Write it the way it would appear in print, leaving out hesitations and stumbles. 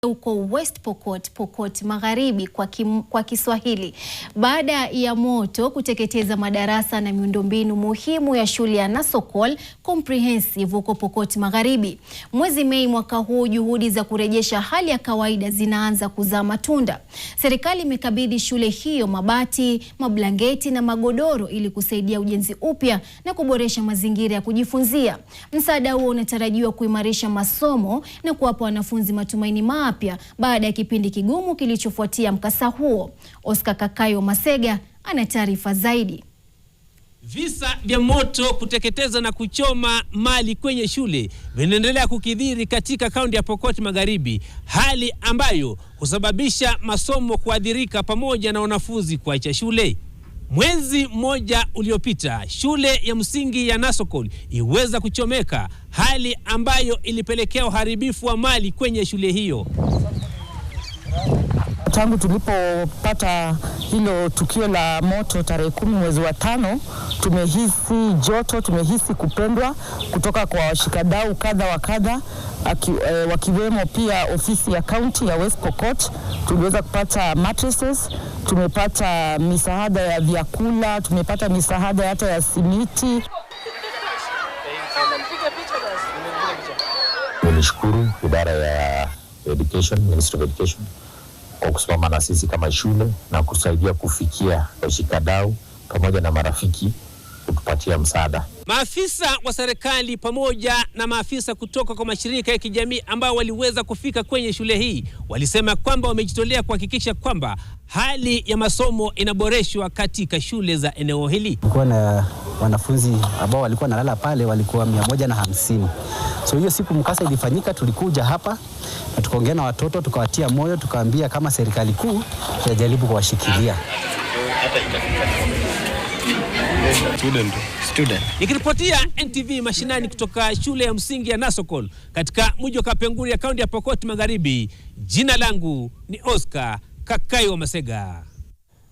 Huko West Pokot Magharibi kwa Kiswahili, baada ya moto kuteketeza madarasa na miundombinu muhimu ya shule ya Nasokol Comprehensive huko Pokot Magharibi. Mwezi Mei mwaka huu, juhudi za kurejesha hali ya kawaida zinaanza kuzaa matunda. Serikali imekabidhi shule hiyo mabati, mablangeti na magodoro ili kusaidia ujenzi upya na kuboresha mazingira ya kujifunzia. Msaada huo unatarajiwa kuimarisha masomo na kuwapa wanafunzi matumaini mapya baada ya kipindi kigumu kilichofuatia mkasa huo. Oscar Kakayo Masega ana taarifa zaidi. Visa vya moto, kuteketeza na kuchoma mali kwenye shule vinaendelea kukithiri katika kaunti ya Pokot Magharibi, hali ambayo husababisha masomo kuathirika pamoja na wanafunzi kuacha shule. Mwezi mmoja uliopita, shule ya msingi ya Nasokol iweza kuchomeka, hali ambayo ilipelekea uharibifu wa mali kwenye shule hiyo. Tangu tulipopata hilo tukio la moto tarehe 10 mwezi wa 5, tumehisi joto, tumehisi kupendwa kutoka kwa washikadau kadha wa kadha, wakiwemo pia ofisi ya kaunti ya West Pokot. Tuliweza kupata mattresses, tumepata misaada ya vyakula, tumepata misaada hata ya simiti. Nilishukuru idara ya Education, Ministry of Education, kwa kusimama na sisi kama shule na kusaidia kufikia washikadau pamoja na marafiki kutupatia msaada. Maafisa wa serikali pamoja na maafisa kutoka kwa mashirika ya kijamii ambao waliweza kufika kwenye shule hii walisema kwamba wamejitolea kuhakikisha kwamba hali ya masomo inaboreshwa katika shule za eneo hili. Kulikuwa na wanafunzi ambao walikuwa nalala pale, walikuwa 150. So hiyo siku mkasa ilifanyika, tulikuja hapa na tukaongea na watoto, tukawatia moyo, tukaambia kama serikali kuu itajaribu kuwashikilia. Student. Nikiripotia NTV mashinani kutoka shule ya msingi ya Nasokol katika mji wa Kapenguria, kaunti ya Pokot Magharibi, jina langu ni Oscar Kakayo Masega.